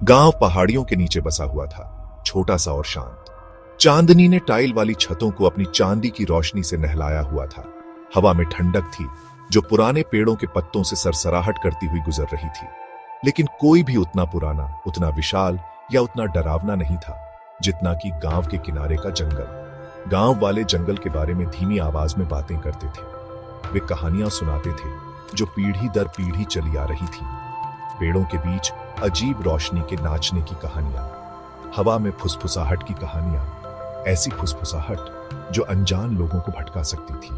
गांव पहाड़ियों के नीचे बसा हुआ था, छोटा सा और शांत। चांदनी ने टाइल वाली छतों को अपनी चांदी की रोशनी से नहलाया हुआ था। हवा में ठंडक थी जो पुराने पेड़ों के पत्तों से सरसराहट करती हुई गुजर रही थी। लेकिन कोई भी उतना पुराना, उतना विशाल या उतना डरावना नहीं था जितना कि गांव के किनारे का जंगल। गांव वाले जंगल के बारे में धीमी आवाज में बातें करते थे। वे कहानियां सुनाते थे जो पीढ़ी दर पीढ़ी चली आ रही थी। पेड़ों के बीच अजीब रोशनी के नाचने की कहानियां, हवा में फुसफुसाहट की कहानियां, ऐसी फुसफुसाहट जो अनजान लोगों को भटका सकती थी।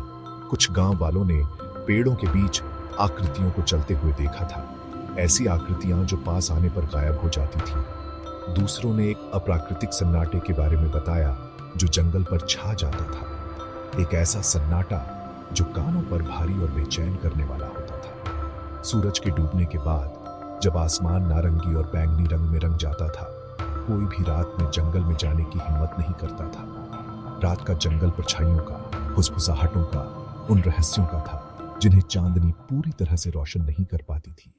कुछ गांव वालों ने पेड़ों के बीच आकृतियों को चलते हुए देखा था, ऐसी आकृतियां जो पास आने पर गायब हो जाती थी। दूसरों ने एक अप्राकृतिक सन्नाटे के बारे में बताया जो जंगल पर छा जाता था, एक ऐसा सन्नाटा जो कानों पर भारी और बेचैन करने वाला होता था। सूरज के डूबने के बाद जब आसमान नारंगी और बैंगनी रंग में रंग जाता था, कोई भी रात में जंगल में जाने की हिम्मत नहीं करता था। रात का जंगल परछाइयों का, फुसफुसाहटों का, उन रहस्यों का था जिन्हें चांदनी पूरी तरह से रोशन नहीं कर पाती थी।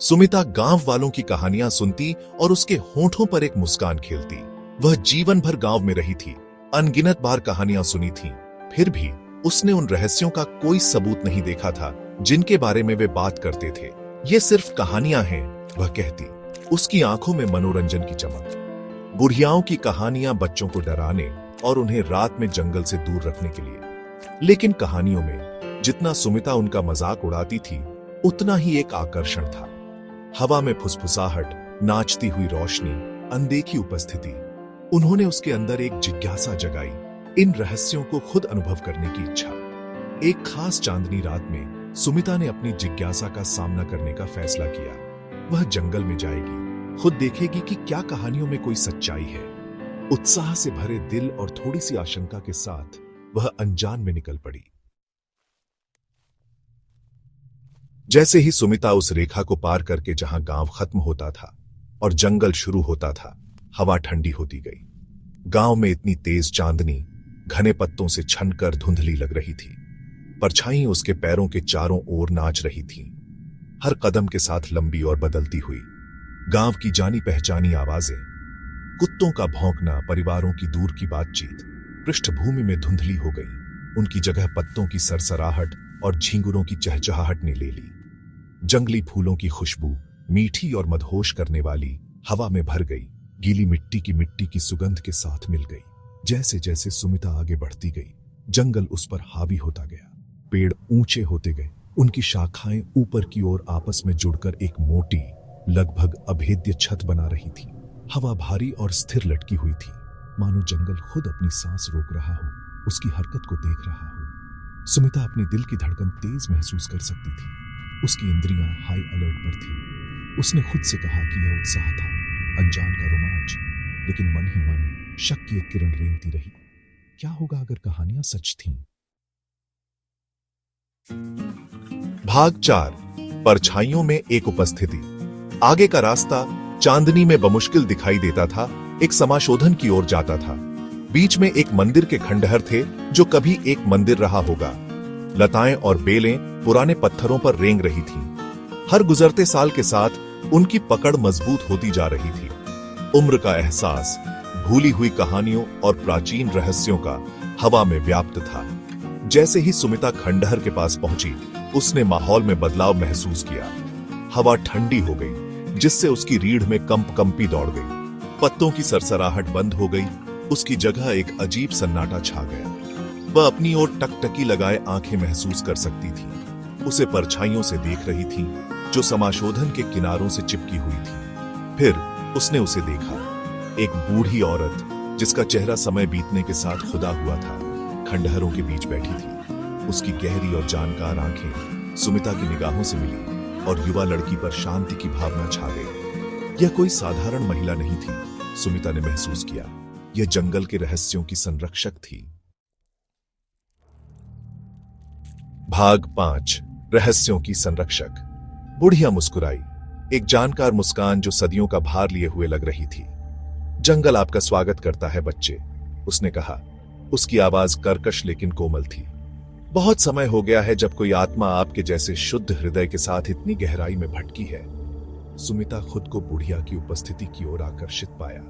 सुमिता गांव वालों की कहानियां सुनती और उसके होठों पर एक मुस्कान खेलती। वह जीवन भर गांव में रही थी, अनगिनत बार कहानियां सुनी थी, फिर भी उसने उन रहस्यों का कोई सबूत नहीं देखा था जिनके बारे में वे बात करते थे। ये सिर्फ कहानियां हैं, वह कहती, उसकी आंखों में मनोरंजन की चमक। बुढ़ियाओं की कहानियां बच्चों को डराने और उन्हें रात में जंगल से दूर रखने के लिए। लेकिन कहानियों में जितना सुमिता उनका मजाक उड़ाती थी, उतना ही एक आकर्षण था। हवा में फुसफुसाहट, नाचती हुई रोशनी, अनदेखी उपस्थिति। उन्होंने उसके अंदर एक जिज्ञासा जगाई, इन रहस्यों को खुद अनुभव करने की इच्छा। एक खास चांदनी रात में सुमिता ने अपनी जिज्ञासा का सामना करने का फैसला किया। वह जंगल में जाएगी, खुद देखेगी कि क्या कहानियों में कोई सच्चाई है। उत्साह से भरे दिल और थोड़ी सी आशंका के साथ वह अनजान में निकल पड़ी। जैसे ही सुमिता उस रेखा को पार करके जहां गांव खत्म होता था और जंगल शुरू होता था, हवा ठंडी होती गई। गांव में इतनी तेज चांदनी घने पत्तों से छनकर धुंधली लग रही थी। परछाई उसके पैरों के चारों ओर नाच रही थी, हर कदम के साथ लंबी और बदलती हुई। गांव की जानी पहचानी आवाजें, कुत्तों का भौंकना, परिवारों की दूर की बातचीत पृष्ठभूमि में धुंधली हो गई। उनकी जगह पत्तों की सरसराहट और झींगुरों की चहचहाहट ने ले ली। जंगली फूलों की खुशबू मीठी और मदहोश करने वाली हवा में भर गई, गीली मिट्टी की सुगंध के साथ मिल गई। जैसे जैसे सुमिता आगे बढ़ती गई, जंगल उस पर हावी होता गया। पेड़ ऊंचे होते गए, उनकी शाखाएं ऊपर की ओर आपस में जुड़कर एक मोटी, लगभग अभेद्य छत बना रही थी। हवा भारी और स्थिर लटकी हुई थी, मानो जंगल खुद अपनी सांस रोक रहा हो, उसकी हरकत को देख रहा हो। सुमिता अपने दिल की धड़कन तेज महसूस कर सकती थी। उसकी इंद्रियां हाई अलर्ट पर थी। उसने खुद से कहा कि यह उत्साह था, अनजान का रोमांच, लेकिन मन ही मन शक की एक किरण रेंगती रही। क्या होगा अगर कहानियां सच थीं? भाग 4, परछाइयों में एक उपस्थिति। आगे का रास्ता चांदनी में बमुश्किल दिखाई देता था, एक समाशोधन की ओर जाता था। बीच में एक मंदिर के खंडहर थे जो कभी एक मंदिर रहा होगा। लताएं और बेलें पुराने पत्थरों पर रेंग रही थीं। हर गुजरते साल के साथ उनकी पकड़ मजबूत होती जा रही थी। उम्र का एहसास, भूली हुई कहानियों और प्राचीन रहस्यों का हवा में व्याप्त था। जैसे ही सुमिता खंडहर के पास पहुंची, उसने माहौल में बदलाव महसूस किया। हवा ठंडी हो गई, जिससे उसकी रीढ़ में कंपी दौड़ गई। पत्तों की सरसराहट बंद हो गई, उसकी जगह एक अजीब सन्नाटा छा गया। वह अपनी ओर टकटकी लगाए आंखें महसूस कर सकती थी। उसे परछाइयों से देख रही थी जो समाशोधन के किनारों से चिपकी हुई थी। फिर उसने उसे देखा, एक बूढ़ी औरत जिसका चेहरा समय बीतने के साथ खुदा हुआ था, खंडहरों के बीच बैठी थी। उसकी गहरी और जानकार आंखें सुमिता की निगाहों से मिली और युवा लड़की पर शांति की भावना छा गई। यह कोई साधारण महिला नहीं थी, सुमिता ने महसूस किया। यह जंगल के रहस्यों की संरक्षक थी। भाग 5, रहस्यों की संरक्षक। बुढ़िया मुस्कुराई, एक जानकार मुस्कान जो सदियों का भार लिए हुए लग रही थी। जंगल आपका स्वागत करता है बच्चे, उसने कहा। उसकी आवाज कर्कश लेकिन कोमल थी। बहुत समय हो गया है जब कोई आत्मा आपके जैसे शुद्ध हृदय के साथ इतनी गहराई में भटकी है। सुमिता खुद को बुढ़िया की उपस्थिति की ओर आकर्षित पाया।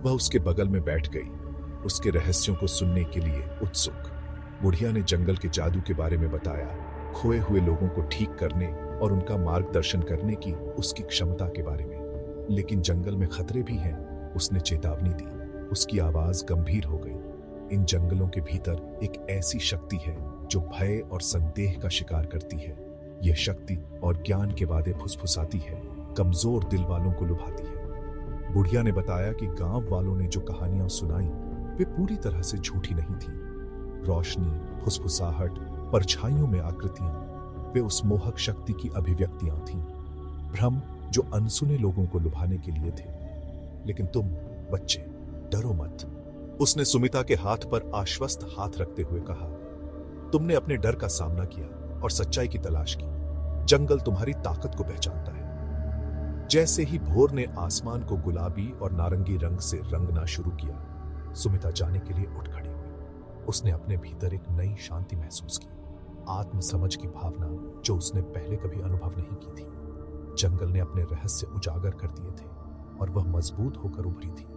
वह उसके बगल में बैठ गई, उसके रहस्यों को सुनने के लिए उत्सुक। बुढ़िया ने जंगल के जादू के बारे में बताया, खोए हुए लोगों को ठीक करने और उनका मार्गदर्शन करने की उसकी क्षमता के बारे में। लेकिन जंगल में खतरे भी हैं, उसने चेतावनी दी। उसकी आवाज गंभीर हो गई। इन जंगलों के भीतर एक ऐसी शक्ति है जो भय और संदेह का शिकार करती है। यह शक्ति और ज्ञान के वादे फुसफुसाती है, कमजोर दिल वालों को लुभाती है। बुढ़िया ने बताया कि गांव वालों ने जो कहानियां सुनाई वे पूरी तरह से झूठी नहीं थी। रोशनी, फुसफुसाहट, परछाइयों में आकृतियां, वे उस मोहक शक्ति की अभिव्यक्तियां थीं। भ्रम जो अनसुने लोगों को लुभाने के लिए थे। लेकिन तुम बच्चे डरो मत, उसने सुमिता के हाथ पर आश्वस्त हाथ रखते हुए कहा। तुमने अपने डर का सामना किया और सच्चाई की तलाश की। जंगल तुम्हारी ताकत को पहचानता है। जैसे ही भोर ने आसमान को गुलाबी और नारंगी रंग से रंगना शुरू किया, सुमिता जाने के लिए उठ खड़ी हुई। उसने अपने भीतर एक नई शांति महसूस की, आत्मसमझ की भावना जो उसने पहले कभी अनुभव नहीं की थी। जंगल ने अपने रहस्य उजागर कर दिए थे और वह मजबूत होकर उभरी थी।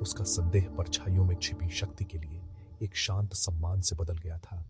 उसका संदेह परछाइयों में छिपी शक्ति के लिए एक शांत सम्मान से बदल गया था।